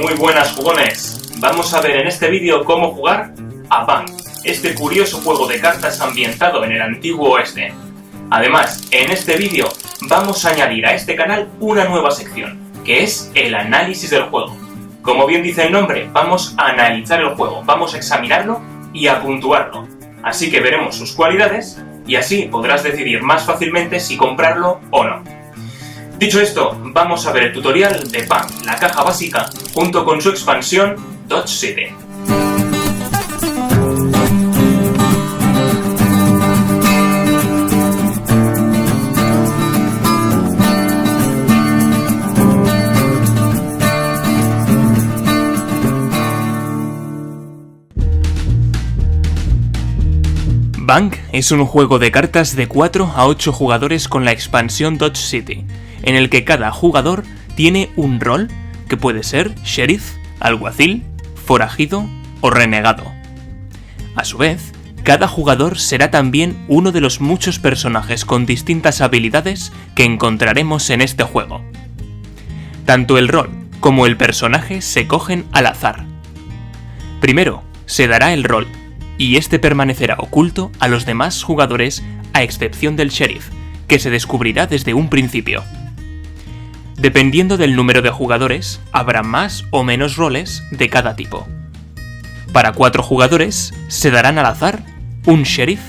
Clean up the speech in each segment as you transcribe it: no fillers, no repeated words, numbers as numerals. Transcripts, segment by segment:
Muy buenas jugones, vamos a ver en este vídeo cómo jugar a Bang, este curioso juego de cartas ambientado en el antiguo oeste. Además, en este vídeo vamos a añadir a este canal una nueva sección, que es el análisis del juego. Como bien dice el nombre, vamos a analizar el juego, vamos a examinarlo y a puntuarlo. Así que veremos sus cualidades y así podrás decidir más fácilmente si comprarlo o no. Dicho esto, vamos a ver el tutorial de Bang, la caja básica, junto con su expansión Dodge City. Bang es un juego de cartas de 4 a 8 jugadores con la expansión Dodge City, en el que cada jugador tiene un rol que puede ser sheriff, alguacil, forajido o renegado. A su vez, cada jugador será también uno de los muchos personajes con distintas habilidades que encontraremos en este juego. Tanto el rol como el personaje se cogen al azar. Primero se dará el rol, y este permanecerá oculto a los demás jugadores a excepción del sheriff, que se descubrirá desde un principio. Dependiendo del número de jugadores, habrá más o menos roles de cada tipo. Para 4 jugadores se darán al azar un sheriff,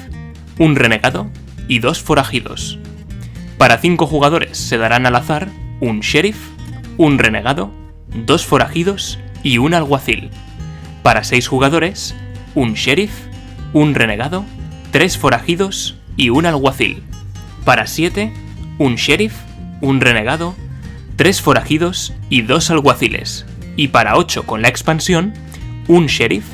un renegado y 2 forajidos. Para 5 jugadores se darán al azar un sheriff, un renegado, 2 forajidos y un alguacil. Para 6 jugadores, un sheriff, un renegado, 3 forajidos y un alguacil. Para 7, un sheriff, un renegado, 3 forajidos y 2 alguaciles. Y para 8 con la expansión, un sheriff,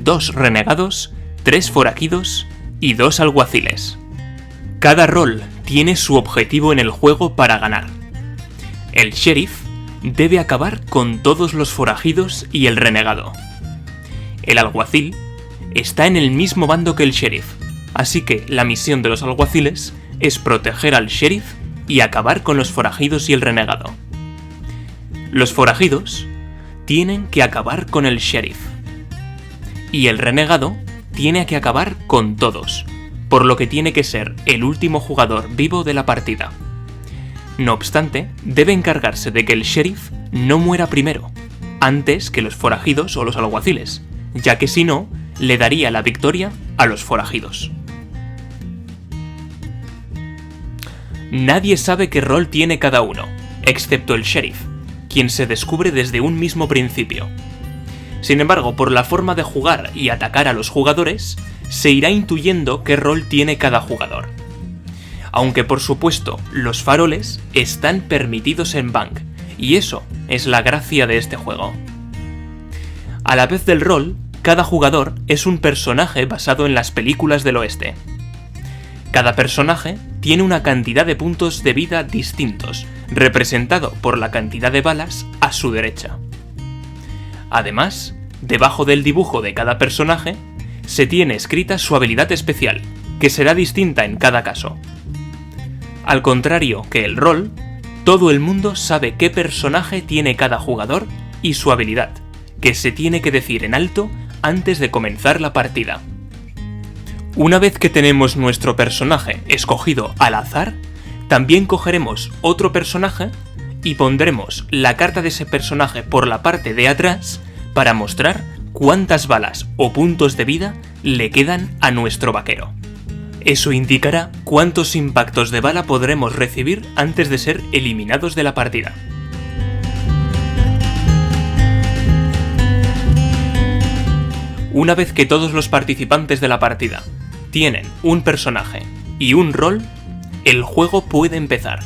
2 renegados, 3 forajidos y 2 alguaciles. Cada rol tiene su objetivo en el juego para ganar. El sheriff debe acabar con todos los forajidos y el renegado. El alguacil está en el mismo bando que el sheriff, así que la misión de los alguaciles es proteger al sheriff y acabar con los forajidos y el renegado. Los forajidos tienen que acabar con el sheriff, y el renegado tiene que acabar con todos, por lo que tiene que ser el último jugador vivo de la partida. No obstante, debe encargarse de que el sheriff no muera primero, antes que los forajidos o los alguaciles, ya que si no, le daría la victoria a los forajidos. Nadie sabe qué rol tiene cada uno, excepto el sheriff, quien se descubre desde un mismo principio. Sin embargo, por la forma de jugar y atacar a los jugadores, se irá intuyendo qué rol tiene cada jugador. Aunque por supuesto, los faroles están permitidos en Bang, y eso es la gracia de este juego. A la vez del rol, cada jugador es un personaje basado en las películas del oeste. Cada personaje tiene una cantidad de puntos de vida distintos, representado por la cantidad de balas a su derecha. Además, debajo del dibujo de cada personaje, se tiene escrita su habilidad especial, que será distinta en cada caso. Al contrario que el rol, todo el mundo sabe qué personaje tiene cada jugador y su habilidad, que se tiene que decir en alto antes de comenzar la partida. Una vez que tenemos nuestro personaje escogido al azar, también cogeremos otro personaje y pondremos la carta de ese personaje por la parte de atrás para mostrar cuántas balas o puntos de vida le quedan a nuestro vaquero. Eso indicará cuántos impactos de bala podremos recibir antes de ser eliminados de la partida. Una vez que todos los participantes de la partida tienen un personaje y un rol, el juego puede empezar.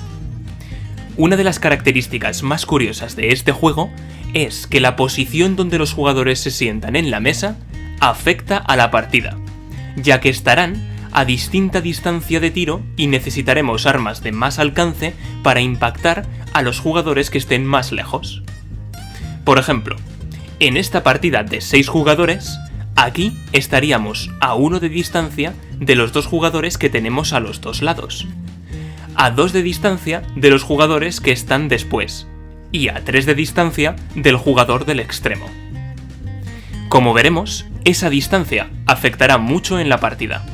Una de las características más curiosas de este juego es que la posición donde los jugadores se sientan en la mesa afecta a la partida, ya que estarán a distinta distancia de tiro y necesitaremos armas de más alcance para impactar a los jugadores que estén más lejos. Por ejemplo, en esta partida de 6 jugadores, aquí estaríamos a 1 de distancia de los 2 jugadores que tenemos a los 2 lados, a 2 de distancia de los jugadores que están después, y a 3 de distancia del jugador del extremo. Como veremos, esa distancia afectará mucho en la partida.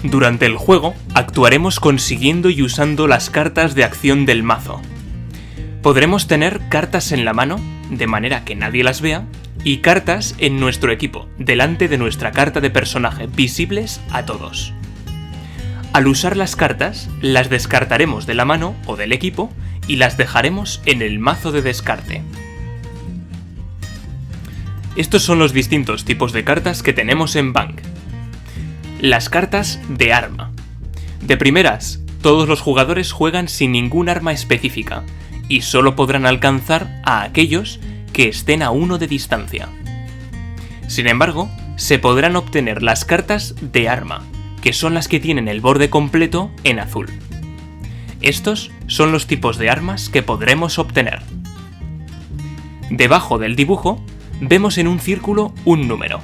Durante el juego, actuaremos consiguiendo y usando las cartas de acción del mazo. Podremos tener cartas en la mano, de manera que nadie las vea, y cartas en nuestro equipo, delante de nuestra carta de personaje, visibles a todos. Al usar las cartas, las descartaremos de la mano o del equipo y las dejaremos en el mazo de descarte. Estos son los distintos tipos de cartas que tenemos en Bang. Las cartas de arma. De primeras, todos los jugadores juegan sin ningún arma específica y solo podrán alcanzar a aquellos que estén a 1 de distancia. Sin embargo, se podrán obtener las cartas de arma, que son las que tienen el borde completo en azul. Estos son los tipos de armas que podremos obtener. Debajo del dibujo, vemos en un círculo un número.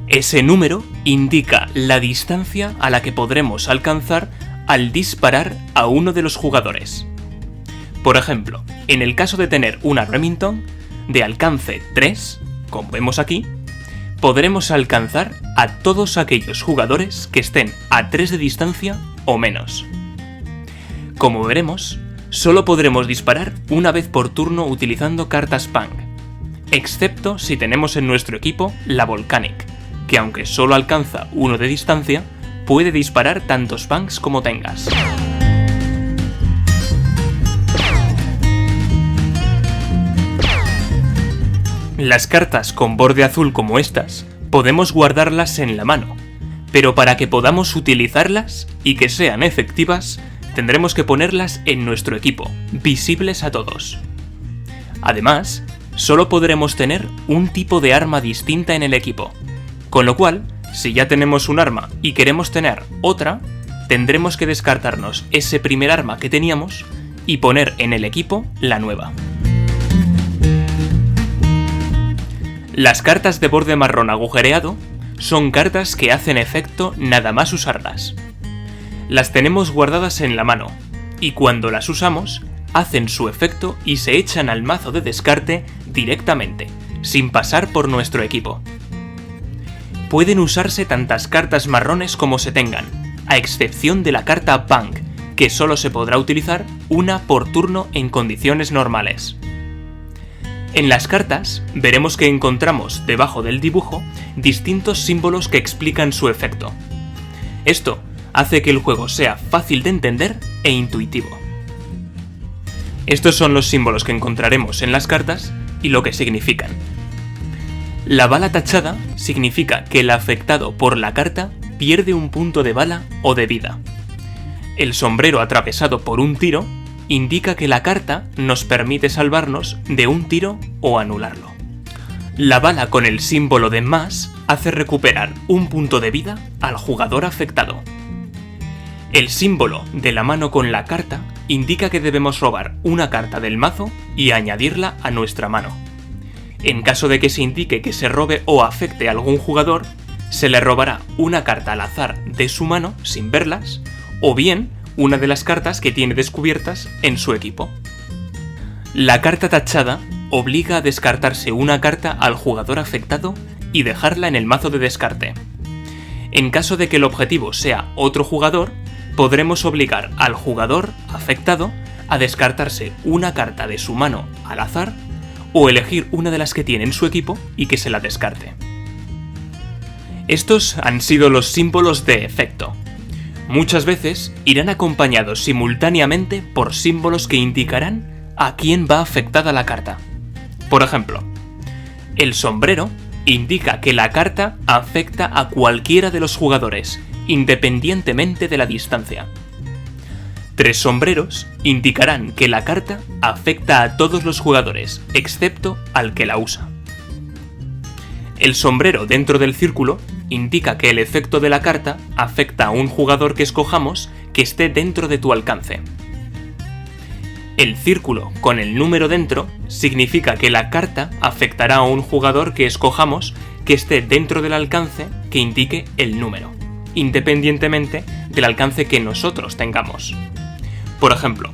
Ese número indica la distancia a la que podremos alcanzar al disparar a uno de los jugadores. Por ejemplo, en el caso de tener una Remington de alcance 3, como vemos aquí, podremos alcanzar a todos aquellos jugadores que estén a 3 de distancia o menos. Como veremos, solo podremos disparar una vez por turno utilizando cartas Bang, excepto si tenemos en nuestro equipo la Volcanic, que aunque solo alcanza 1 de distancia, puede disparar tantos Bangs como tengas. Las cartas con borde azul como estas, podemos guardarlas en la mano, pero para que podamos utilizarlas y que sean efectivas, tendremos que ponerlas en nuestro equipo, visibles a todos. Además, solo podremos tener un tipo de arma distinta en el equipo, con lo cual, si ya tenemos un arma y queremos tener otra, tendremos que descartarnos ese primer arma que teníamos y poner en el equipo la nueva. Las cartas de borde marrón agujereado son cartas que hacen efecto nada más usarlas. Las tenemos guardadas en la mano, y cuando las usamos, hacen su efecto y se echan al mazo de descarte directamente, sin pasar por nuestro equipo. Pueden usarse tantas cartas marrones como se tengan, a excepción de la carta Bang, que solo se podrá utilizar una por turno en condiciones normales. En las cartas veremos que encontramos debajo del dibujo distintos símbolos que explican su efecto. Esto hace que el juego sea fácil de entender e intuitivo. Estos son los símbolos que encontraremos en las cartas y lo que significan. La bala tachada significa que el afectado por la carta pierde un punto de bala o de vida. El sombrero atravesado por un tiro indica que la carta nos permite salvarnos de un tiro o anularlo. La bala con el símbolo de más hace recuperar un punto de vida al jugador afectado. El símbolo de la mano con la carta indica que debemos robar una carta del mazo y añadirla a nuestra mano. En caso de que se indique que se robe o afecte a algún jugador, se le robará una carta al azar de su mano sin verlas, o bien una de las cartas que tiene descubiertas en su equipo. La carta tachada obliga a descartarse una carta al jugador afectado y dejarla en el mazo de descarte. En caso de que el objetivo sea otro jugador, podremos obligar al jugador afectado a descartarse una carta de su mano al azar o elegir una de las que tiene en su equipo y que se la descarte. Estos han sido los símbolos de efecto. Muchas veces irán acompañados simultáneamente por símbolos que indicarán a quién va afectada la carta. Por ejemplo, el sombrero indica que la carta afecta a cualquiera de los jugadores, independientemente de la distancia. 3 sombreros indicarán que la carta afecta a todos los jugadores, excepto al que la usa. El sombrero dentro del círculo indica que el efecto de la carta afecta a un jugador que escojamos que esté dentro de tu alcance. El círculo con el número dentro significa que la carta afectará a un jugador que escojamos que esté dentro del alcance que indique el número. independientemente del alcance que nosotros tengamos. Por ejemplo,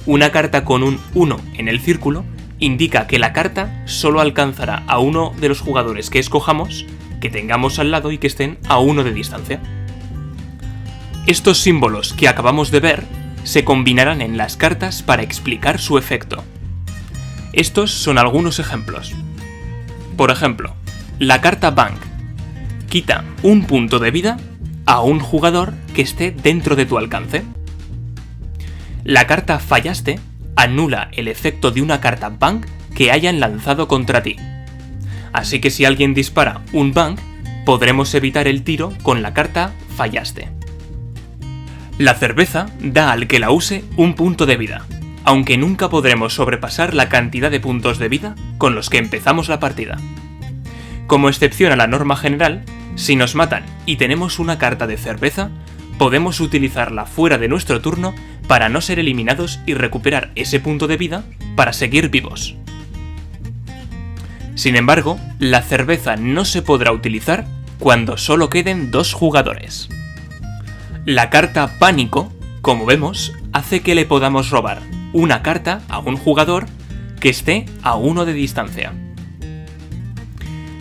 una carta con un 1 en el círculo indica que la carta solo alcanzará a uno de los jugadores que escojamos, que tengamos al lado y que estén a 1 de distancia. Estos símbolos que acabamos de ver se combinarán en las cartas para explicar su efecto. Estos son algunos ejemplos. Por ejemplo, la carta Bang quita un punto de vida a un jugador que esté dentro de tu alcance. La carta Fallaste anula el efecto de una carta Bang que hayan lanzado contra ti. Así que si alguien dispara un Bang, podremos evitar el tiro con la carta Fallaste. La cerveza da al que la use un punto de vida, aunque nunca podremos sobrepasar la cantidad de puntos de vida con los que empezamos la partida. Como excepción a la norma general, si nos matan y tenemos una carta de cerveza, podemos utilizarla fuera de nuestro turno para no ser eliminados y recuperar ese punto de vida para seguir vivos. Sin embargo, la cerveza no se podrá utilizar cuando solo queden 2 jugadores. La carta Pánico, como vemos, hace que le podamos robar una carta a un jugador que esté a 1 de distancia.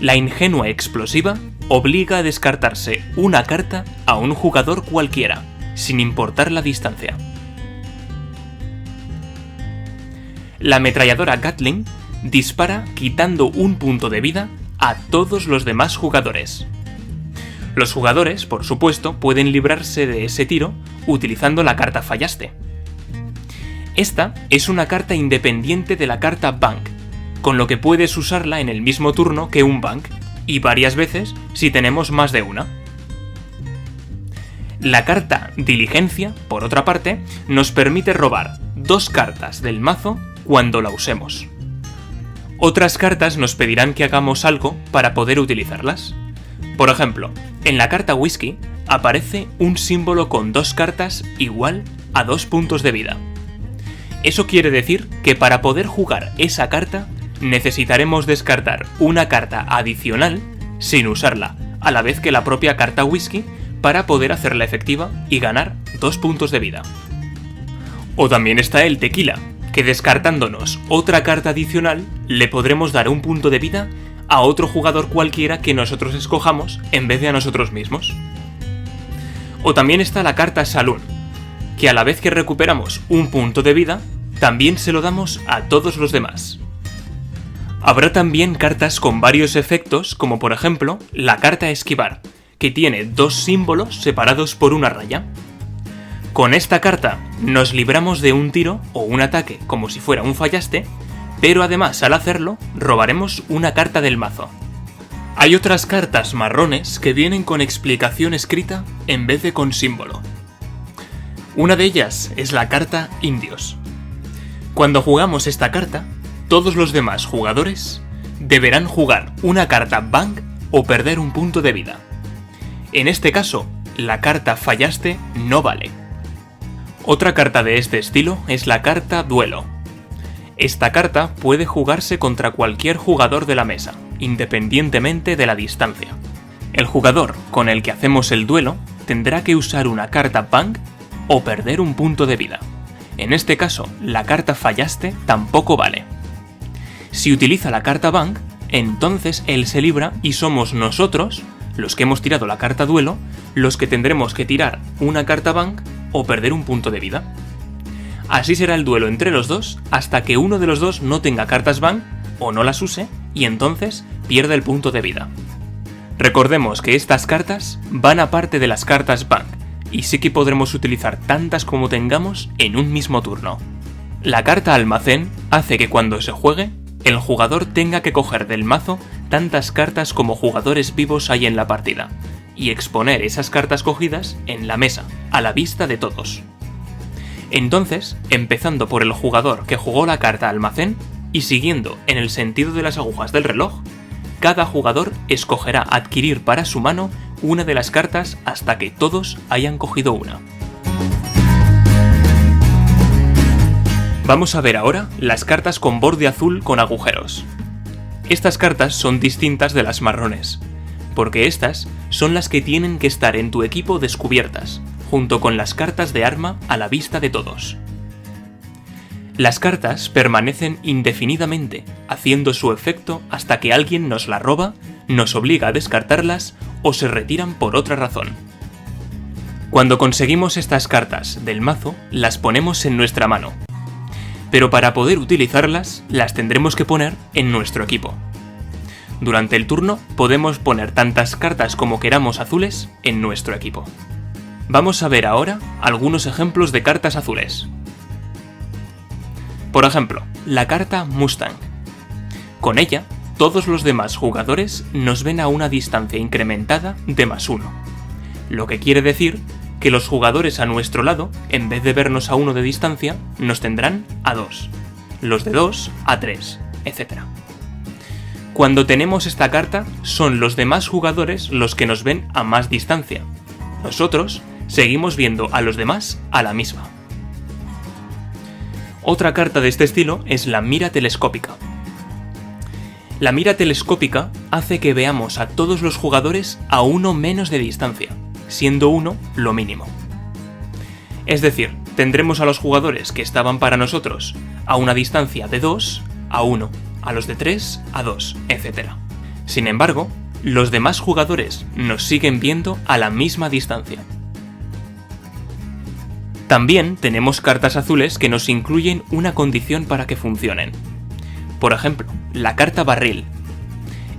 La Ingenua Explosiva obliga a descartarse una carta a un jugador cualquiera, sin importar la distancia. La Ametralladora Gatling dispara quitando un punto de vida a todos los demás jugadores. Los jugadores, por supuesto, pueden librarse de ese tiro utilizando la carta Fallaste. Esta es una carta independiente de la carta Bang, con lo que puedes usarla en el mismo turno que un Bang, y varias veces si tenemos más de una. La carta Diligencia, por otra parte, nos permite robar 2 cartas del mazo cuando la usemos. Otras cartas nos pedirán que hagamos algo para poder utilizarlas. Por ejemplo, en la carta Whisky aparece un símbolo con 2 cartas igual a 2 puntos de vida. Eso quiere decir que para poder jugar esa carta necesitaremos descartar una carta adicional sin usarla, a la vez que la propia carta Whisky, para poder hacerla efectiva y ganar 2 puntos de vida. O también está el Tequila, que descartándonos otra carta adicional le podremos dar un punto de vida a otro jugador cualquiera que nosotros escojamos en vez de a nosotros mismos. O también está la carta Saloon, que a la vez que recuperamos un punto de vida, también se lo damos a todos los demás. Habrá también cartas con varios efectos, como por ejemplo la carta Esquivar, que tiene 2 símbolos separados por una raya. Con esta carta nos libramos de un tiro o un ataque como si fuera un Fallaste, pero además al hacerlo robaremos una carta del mazo. Hay otras cartas marrones que vienen con explicación escrita en vez de con símbolo. Una de ellas es la carta Indios. Cuando jugamos esta carta, todos los demás jugadores deberán jugar una carta Bang o perder un punto de vida. En este caso, la carta Fallaste no vale. Otra carta de este estilo es la carta Duelo. Esta carta puede jugarse contra cualquier jugador de la mesa, independientemente de la distancia. El jugador con el que hacemos el duelo tendrá que usar una carta Bang o perder un punto de vida. En este caso, la carta Fallaste tampoco vale. Si utiliza la carta Bang, entonces él se libra y somos nosotros, los que hemos tirado la carta Duelo, los que tendremos que tirar una carta Bang o perder un punto de vida. Así será el duelo entre los dos hasta que uno de los dos no tenga cartas Bang o no las use y entonces pierda el punto de vida. Recordemos que estas cartas van aparte de las cartas Bang y sí que podremos utilizar tantas como tengamos en un mismo turno. La carta Almacén hace que cuando se juegue, el jugador tenga que coger del mazo tantas cartas como jugadores vivos hay en la partida y exponer esas cartas cogidas en la mesa, a la vista de todos. Entonces, empezando por el jugador que jugó la carta Almacén y siguiendo en el sentido de las agujas del reloj, cada jugador escogerá adquirir para su mano una de las cartas hasta que todos hayan cogido una. Vamos a ver ahora las cartas con borde azul con agujeros. Estas cartas son distintas de las marrones, porque estas son las que tienen que estar en tu equipo descubiertas, junto con las cartas de arma a la vista de todos. Las cartas permanecen indefinidamente, haciendo su efecto hasta que alguien nos la roba, nos obliga a descartarlas o se retiran por otra razón. Cuando conseguimos estas cartas del mazo, las ponemos en nuestra mano, pero para poder utilizarlas, las tendremos que poner en nuestro equipo. Durante el turno podemos poner tantas cartas como queramos azules en nuestro equipo. Vamos a ver ahora algunos ejemplos de cartas azules. Por ejemplo, la carta Mustang. Con ella, todos los demás jugadores nos ven a una distancia incrementada de +1, lo que quiere decir que los jugadores a nuestro lado, en vez de vernos a 1 de distancia, nos tendrán a 2, los de 2 a 3, etc. Cuando tenemos esta carta, son los demás jugadores los que nos ven a más distancia. Nosotros seguimos viendo a los demás a la misma. Otra carta de este estilo es la mira telescópica. La mira telescópica hace que veamos a todos los jugadores a 1 menos de distancia, siendo 1 lo mínimo. Es decir, tendremos a los jugadores que estaban para nosotros a una distancia de 2 a 1, a los de 3 a 2, etc. Sin embargo, los demás jugadores nos siguen viendo a la misma distancia. También tenemos cartas azules que nos incluyen una condición para que funcionen. Por ejemplo, la carta barril.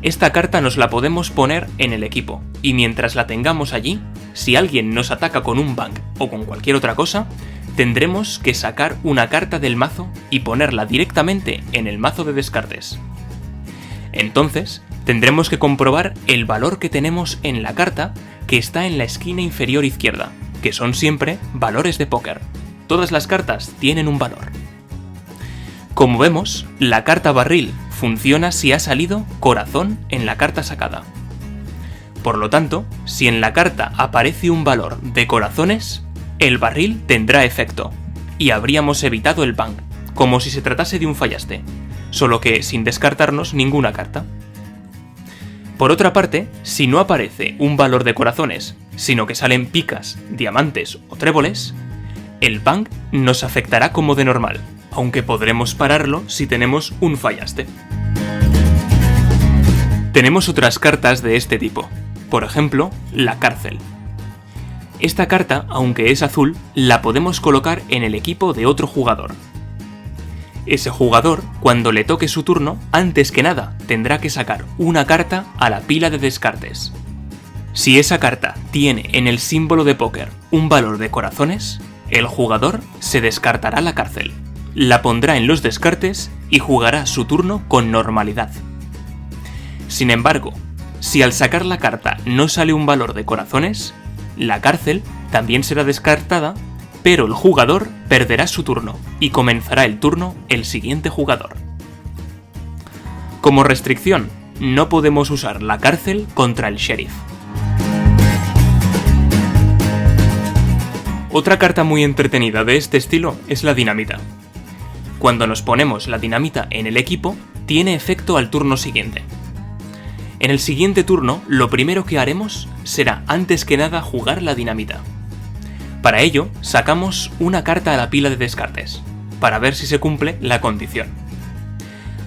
Esta carta nos la podemos poner en el equipo, y mientras la tengamos allí, si alguien nos ataca con un bang o con cualquier otra cosa, tendremos que sacar una carta del mazo y ponerla directamente en el mazo de descartes. Entonces, tendremos que comprobar el valor que tenemos en la carta que está en la esquina inferior izquierda, que son siempre valores de póker. Todas las cartas tienen un valor. Como vemos, la carta barril funciona si ha salido corazón en la carta sacada. Por lo tanto, si en la carta aparece un valor de corazones, el barril tendrá efecto, y habríamos evitado el bang, como si se tratase de un fallaste, solo que sin descartarnos ninguna carta. Por otra parte, si no aparece un valor de corazones, sino que salen picas, diamantes o tréboles, el bang nos afectará como de normal, aunque podremos pararlo si tenemos un fallaste. Tenemos otras cartas de este tipo, por ejemplo, la cárcel. Esta carta, aunque es azul, la podemos colocar en el equipo de otro jugador. Ese jugador, cuando le toque su turno, antes que nada, tendrá que sacar una carta a la pila de descartes. Si esa carta tiene en el símbolo de póker un valor de corazones, el jugador se descartará la cárcel, la pondrá en los descartes y jugará su turno con normalidad. Sin embargo, si al sacar la carta no sale un valor de corazones, la cárcel también será descartada, pero el jugador perderá su turno y comenzará el turno el siguiente jugador. Como restricción, no podemos usar la cárcel contra el sheriff. Otra carta muy entretenida de este estilo es la dinamita. Cuando nos ponemos la dinamita en el equipo, tiene efecto al turno siguiente. En el siguiente turno, lo primero que haremos será antes que nada jugar la dinamita. Para ello, sacamos una carta a la pila de descartes, para ver si se cumple la condición.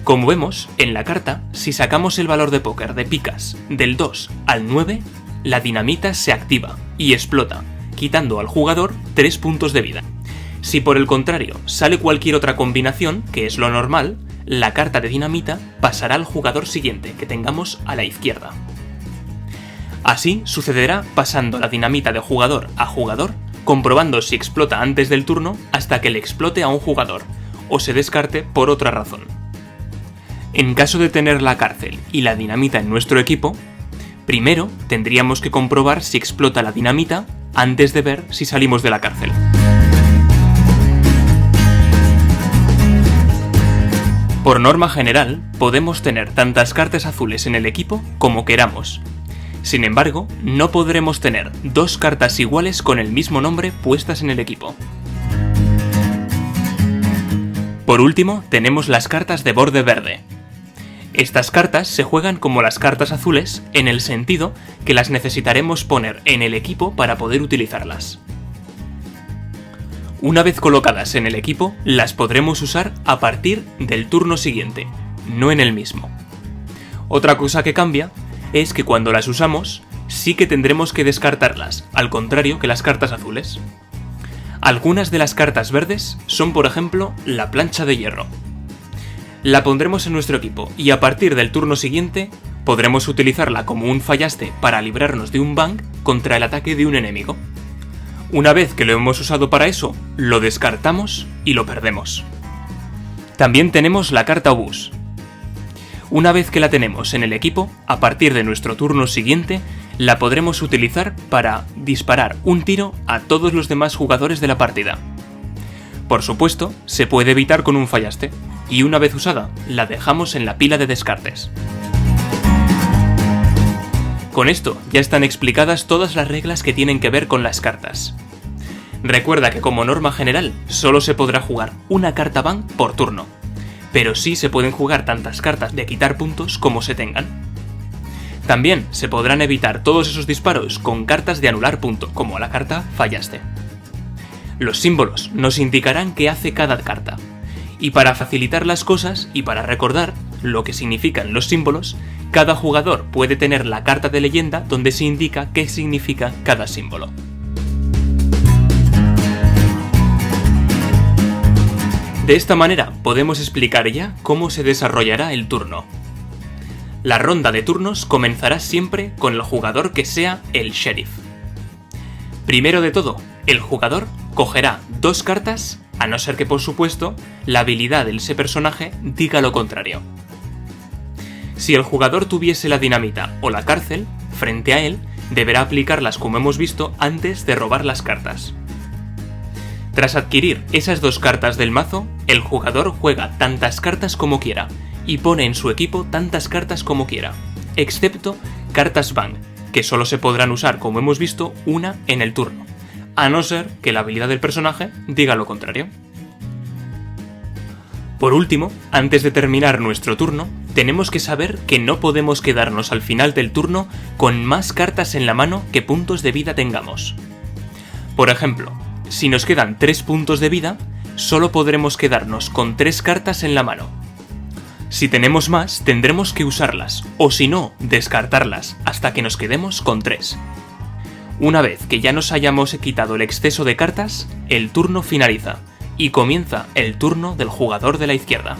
Como vemos, en la carta, si sacamos el valor de póker de picas del 2 al 9, la dinamita se activa y explota, quitando al jugador 3 puntos de vida. Si por el contrario sale cualquier otra combinación, que es lo normal, la carta de dinamita pasará al jugador siguiente que tengamos a la izquierda. Así sucederá pasando la dinamita de jugador a jugador, comprobando si explota antes del turno hasta que le explote a un jugador, o se descarte por otra razón. En caso de tener la cárcel y la dinamita en nuestro equipo, primero tendríamos que comprobar si explota la dinamita antes de ver si salimos de la cárcel. Por norma general, podemos tener tantas cartas azules en el equipo como queramos. Sin embargo, no podremos tener 2 cartas iguales con el mismo nombre puestas en el equipo. Por último, tenemos las cartas de borde verde. Estas cartas se juegan como las cartas azules en el sentido que las necesitaremos poner en el equipo para poder utilizarlas. Una vez colocadas en el equipo, las podremos usar a partir del turno siguiente, no en el mismo. Otra cosa que cambia es que cuando las usamos, sí que tendremos que descartarlas, al contrario que las cartas azules. Algunas de las cartas verdes son, por ejemplo, la plancha de hierro. La pondremos en nuestro equipo y a partir del turno siguiente podremos utilizarla como un fallaste para librarnos de un bang contra el ataque de un enemigo. Una vez que lo hemos usado para eso, lo descartamos y lo perdemos. También tenemos la carta obús. Una vez que la tenemos en el equipo, a partir de nuestro turno siguiente, la podremos utilizar para disparar un tiro a todos los demás jugadores de la partida. Por supuesto, se puede evitar con un fallaste, y una vez usada, la dejamos en la pila de descartes. Con esto ya están explicadas todas las reglas que tienen que ver con las cartas. Recuerda que como norma general, solo se podrá jugar una carta ban por turno, pero sí se pueden jugar tantas cartas de quitar puntos como se tengan. También se podrán evitar todos esos disparos con cartas de anular punto, como la carta fallaste. Los símbolos nos indicarán qué hace cada carta, y para facilitar las cosas y para recordar lo que significan los símbolos, cada jugador puede tener la carta de leyenda donde se indica qué significa cada símbolo. De esta manera podemos explicar ya cómo se desarrollará el turno. La ronda de turnos comenzará siempre con el jugador que sea el sheriff. Primero de todo, el jugador cogerá 2 cartas, a no ser que por supuesto la habilidad de ese personaje diga lo contrario. Si el jugador tuviese la dinamita o la cárcel, frente a él, deberá aplicarlas como hemos visto antes de robar las cartas. Tras adquirir esas 2 cartas del mazo, el jugador juega tantas cartas como quiera y pone en su equipo tantas cartas como quiera, excepto cartas ban, que solo se podrán usar, como hemos visto, una en el turno, a no ser que la habilidad del personaje diga lo contrario. Por último, antes de terminar nuestro turno, tenemos que saber que no podemos quedarnos al final del turno con más cartas en la mano que puntos de vida tengamos. Por ejemplo, si nos quedan 3 puntos de vida, solo podremos quedarnos con 3 cartas en la mano. Si tenemos más, tendremos que usarlas, o si no, descartarlas, hasta que nos quedemos con 3. Una vez que ya nos hayamos quitado el exceso de cartas, el turno finaliza, y comienza el turno del jugador de la izquierda.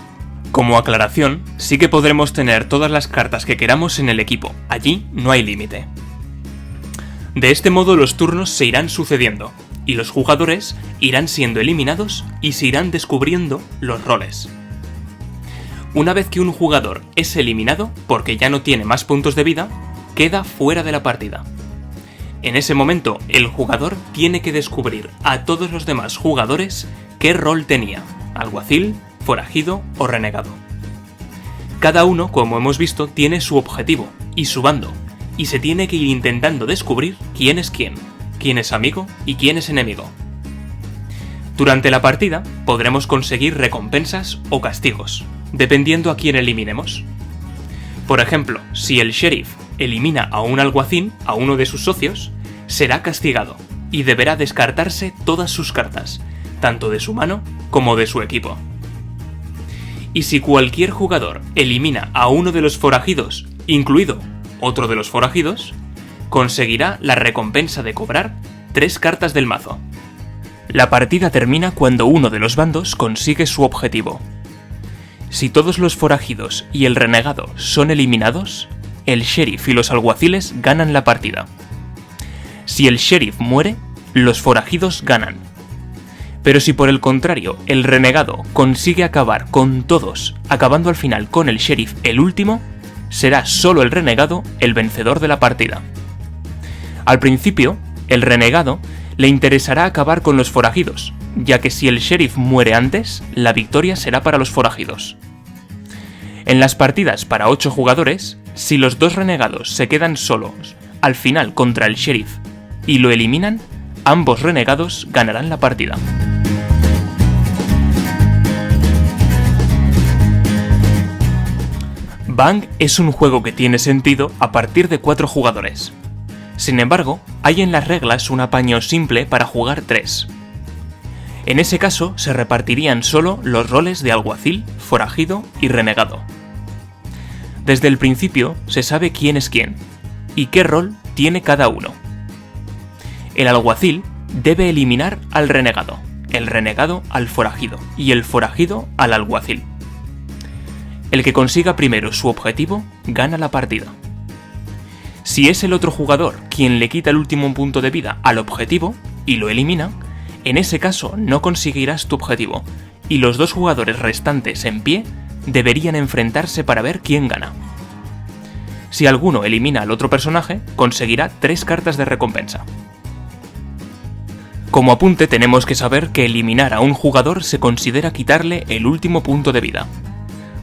Como aclaración, sí que podremos tener todas las cartas que queramos en el equipo, allí no hay límite. De este modo los turnos se irán sucediendo, y los jugadores irán siendo eliminados y se irán descubriendo los roles. Una vez que un jugador es eliminado, porque ya no tiene más puntos de vida, queda fuera de la partida. En ese momento, el jugador tiene que descubrir a todos los demás jugadores qué rol tenía, alguacil, forajido o renegado. Cada uno, como hemos visto, tiene su objetivo y su bando, y se tiene que ir intentando descubrir quién es amigo y quién es enemigo. Durante la partida podremos conseguir recompensas o castigos, dependiendo a quién eliminemos. Por ejemplo, si el sheriff elimina a un alguacil, a uno de sus socios, será castigado y deberá descartarse todas sus cartas, tanto de su mano como de su equipo. Y si cualquier jugador elimina a uno de los forajidos, incluido otro de los forajidos, conseguirá la recompensa de cobrar 3 cartas del mazo. La partida termina cuando uno de los bandos consigue su objetivo. Si todos los forajidos y el renegado son eliminados, el sheriff y los alguaciles ganan la partida. Si el sheriff muere, los forajidos ganan. Pero si por el contrario el renegado consigue acabar con todos, acabando al final con el sheriff el último, será solo el renegado el vencedor de la partida. Al principio, el renegado le interesará acabar con los forajidos, ya que si el sheriff muere antes, la victoria será para los forajidos. En las partidas para 8 jugadores, si los 2 renegados se quedan solos al final contra el sheriff y lo eliminan, ambos renegados ganarán la partida. Bang es un juego que tiene sentido a partir de 4 jugadores. Sin embargo, hay en las reglas un apaño simple para jugar 3. En ese caso, se repartirían solo los roles de alguacil, forajido y renegado. Desde el principio se sabe quién es quién y qué rol tiene cada uno. El alguacil debe eliminar al renegado, el renegado al forajido y el forajido al alguacil. El que consiga primero su objetivo gana la partida. Si es el otro jugador quien le quita el último punto de vida al objetivo y lo elimina, en ese caso no conseguirás tu objetivo y los 2 jugadores restantes en pie deberían enfrentarse para ver quién gana. Si alguno elimina al otro personaje, conseguirá 3 cartas de recompensa. Como apunte tenemos que saber que eliminar a un jugador se considera quitarle el último punto de vida.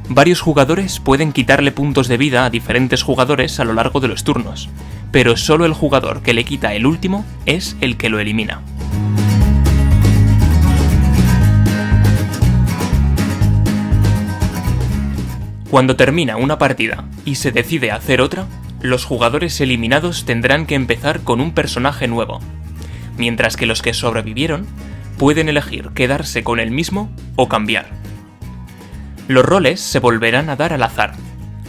Varios jugadores pueden quitarle puntos de vida a diferentes jugadores a lo largo de los turnos, pero solo el jugador que le quita el último es el que lo elimina. Cuando termina una partida y se decide hacer otra, los jugadores eliminados tendrán que empezar con un personaje nuevo, mientras que los que sobrevivieron pueden elegir quedarse con el mismo o cambiar. Los roles se volverán a dar al azar,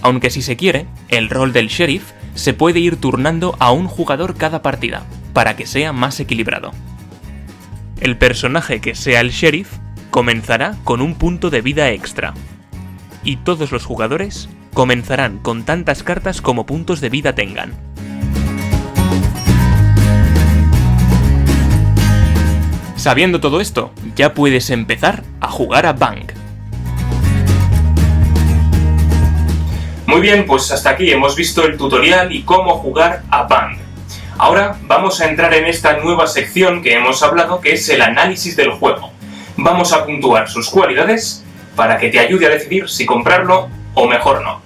aunque si se quiere, el rol del sheriff se puede ir turnando a un jugador cada partida, para que sea más equilibrado. El personaje que sea el sheriff comenzará con un punto de vida extra, y todos los jugadores comenzarán con tantas cartas como puntos de vida tengan. Sabiendo todo esto, ya puedes empezar a jugar a Bang. Muy bien, pues hasta aquí hemos visto el tutorial y cómo jugar a Bang. Ahora vamos a entrar en esta nueva sección que hemos hablado, que es el análisis del juego. Vamos a puntuar sus cualidades para que te ayude a decidir si comprarlo o mejor no.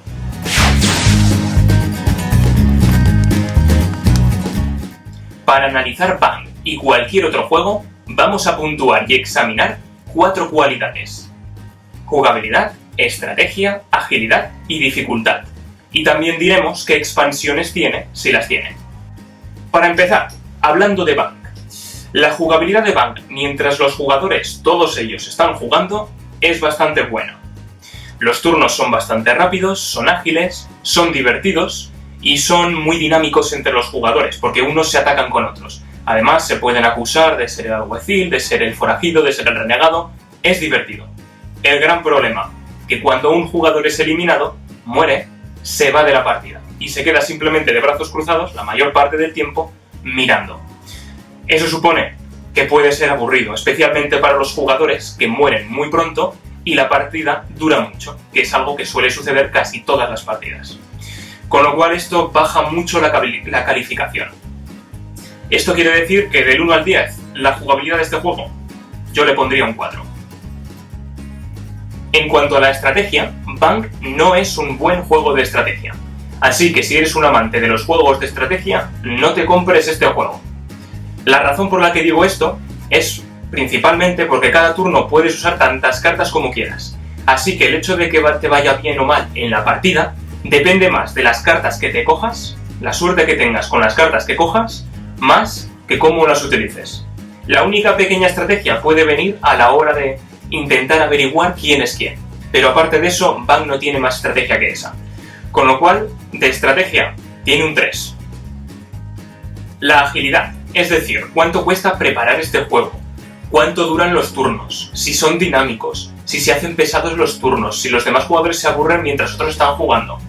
Para analizar Bang y cualquier otro juego, vamos a puntuar y examinar 4 cualidades: jugabilidad, estrategia, agilidad y dificultad. Y también diremos qué expansiones tiene, si las tiene. Para empezar, hablando de Bang. La jugabilidad de Bang, mientras los jugadores, todos ellos, están jugando, es bastante buena. Los turnos son bastante rápidos, son ágiles, son divertidos y son muy dinámicos entre los jugadores, porque unos se atacan con otros. Además, se pueden acusar de ser el alguacil, de ser el forajido, de ser el renegado. Es divertido. El gran problema, que cuando un jugador es eliminado, muere, se va de la partida y se queda simplemente de brazos cruzados la mayor parte del tiempo mirando. Eso supone que puede ser aburrido, especialmente para los jugadores que mueren muy pronto y la partida dura mucho, que es algo que suele suceder casi todas las partidas. Con lo cual esto baja mucho la calificación. Esto quiere decir que del 1 al 10, la jugabilidad de este juego, yo le pondría un 4. En cuanto a la estrategia, Bang no es un buen juego de estrategia. Así que si eres un amante de los juegos de estrategia, no te compres este juego. La razón por la que digo esto es principalmente porque cada turno puedes usar tantas cartas como quieras. Así que el hecho de que te vaya bien o mal en la partida depende más de las cartas que te cojas, la suerte que tengas con las cartas que cojas, más que cómo las utilices. La única pequeña estrategia puede venir a la hora de intentar averiguar quién es quién. Pero aparte de eso, Bang no tiene más estrategia que esa. Con lo cual, de estrategia, tiene un 3. La agilidad, es decir, cuánto cuesta preparar este juego, cuánto duran los turnos, si son dinámicos, si se hacen pesados los turnos, si los demás jugadores se aburren mientras otros están jugando.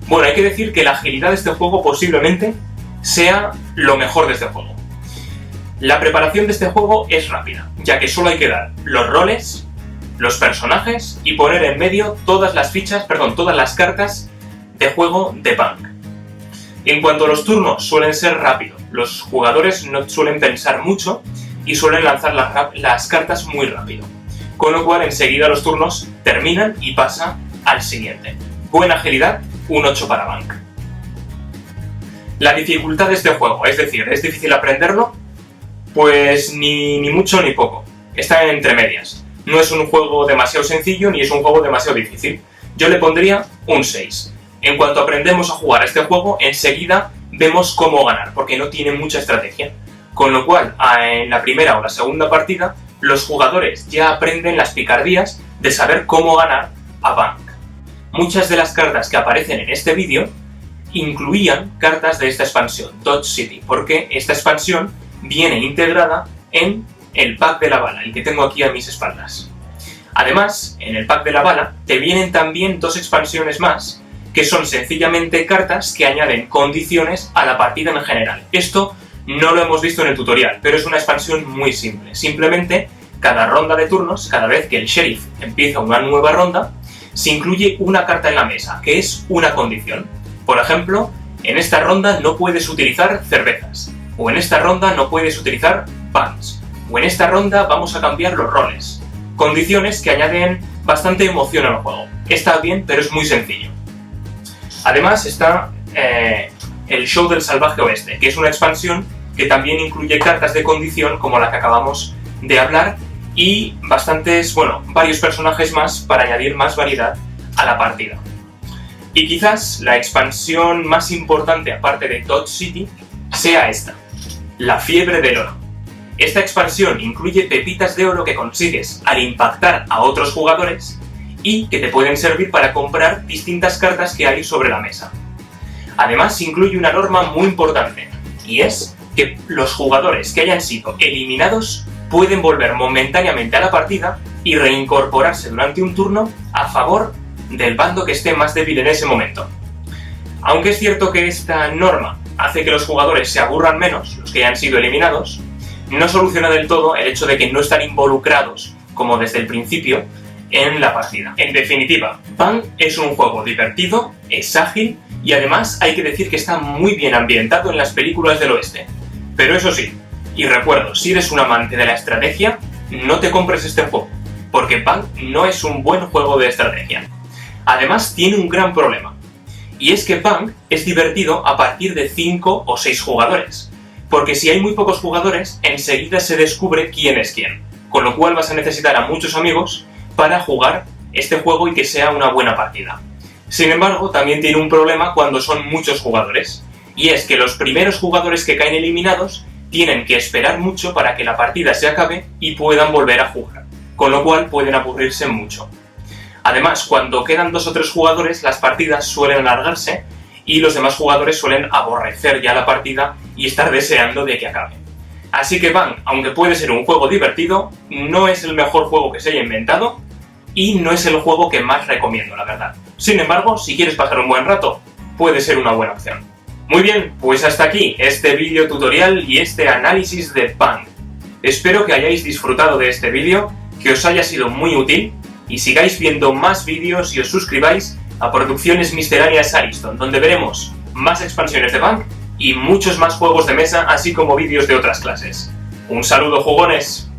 Bueno, hay que decir que la agilidad de este juego posiblemente sea lo mejor de este juego. La preparación de este juego es rápida, ya que solo hay que dar los roles, los personajes y poner en medio todas las cartas de juego de Bang. En cuanto a los turnos, suelen ser rápidos. Los jugadores no suelen pensar mucho y suelen lanzar las cartas muy rápido. Con lo cual, enseguida los turnos terminan y pasa al siguiente. Buena agilidad, un 8 para Bang. La dificultad de este juego, es decir, ¿es difícil aprenderlo? Pues ni mucho ni poco. Está entre medias. No es un juego demasiado sencillo ni es un juego demasiado difícil. yo le pondría un 6. En cuanto aprendemos a jugar a este juego, enseguida vemos cómo ganar, porque no tiene mucha estrategia. Con lo cual, en la primera o la segunda partida, los jugadores ya aprenden las picardías de saber cómo ganar a Bank. Muchas de las cartas que aparecen en este vídeo incluían cartas de esta expansión, Dodge City, porque esta expansión viene integrada en el pack de la bala, el que tengo aquí a mis espaldas. Además, en el pack de la bala te vienen también 2 expansiones más, que son sencillamente cartas que añaden condiciones a la partida en general. Esto no lo hemos visto en el tutorial, pero es una expansión muy simple. Simplemente, cada ronda de turnos, cada vez que el sheriff empieza una nueva ronda, se incluye una carta en la mesa, que es una condición. Por ejemplo, en esta ronda no puedes utilizar cervezas, o en esta ronda no puedes utilizar pans, o en esta ronda vamos a cambiar los roles. Condiciones que añaden bastante emoción al juego. Está bien, pero es muy sencillo. Además está el Show del Salvaje Oeste, que es una expansión que también incluye cartas de condición como la que acabamos de hablar y varios personajes más para añadir más variedad a la partida. Y quizás la expansión más importante aparte de Dodge City sea esta, la Fiebre del Oro. Esta expansión incluye pepitas de oro que consigues al impactar a otros jugadores y que te pueden servir para comprar distintas cartas que hay sobre la mesa. Además, incluye una norma muy importante, y es que los jugadores que hayan sido eliminados pueden volver momentáneamente a la partida y reincorporarse durante un turno a favor del bando que esté más débil en ese momento. Aunque es cierto que esta norma hace que los jugadores se aburran menos, los que hayan sido eliminados, no soluciona del todo el hecho de que no están involucrados, como desde el principio, en la partida. En definitiva, Bank es un juego divertido, es ágil y además hay que decir que está muy bien ambientado en las películas del oeste. Pero eso sí, y recuerdo, si eres un amante de la estrategia, no te compres este juego, porque Bank no es un buen juego de estrategia. Además tiene un gran problema, y es que Bank es divertido a partir de 5 o 6 jugadores, porque si hay muy pocos jugadores, enseguida se descubre quién es quién, con lo cual vas a necesitar a muchos amigos para jugar este juego y que sea una buena partida. Sin embargo, también tiene un problema cuando son muchos jugadores, y es que los primeros jugadores que caen eliminados tienen que esperar mucho para que la partida se acabe y puedan volver a jugar, con lo cual pueden aburrirse mucho. Además, cuando quedan 2 o 3 jugadores, las partidas suelen alargarse y los demás jugadores suelen aborrecer ya la partida y estar deseando de que acabe. Así que Bank, aunque puede ser un juego divertido, no es el mejor juego que se haya inventado y no es el juego que más recomiendo, la verdad. Sin embargo, si quieres pasar un buen rato, puede ser una buena opción. Muy bien, pues hasta aquí este vídeo tutorial y este análisis de Bank. Espero que hayáis disfrutado de este vídeo, que os haya sido muy útil y sigáis viendo más vídeos y os suscribáis a Producciones Misceláneas Ariston, donde veremos más expansiones de Bank y muchos más juegos de mesa, así como vídeos de otras clases. ¡Un saludo, jugones!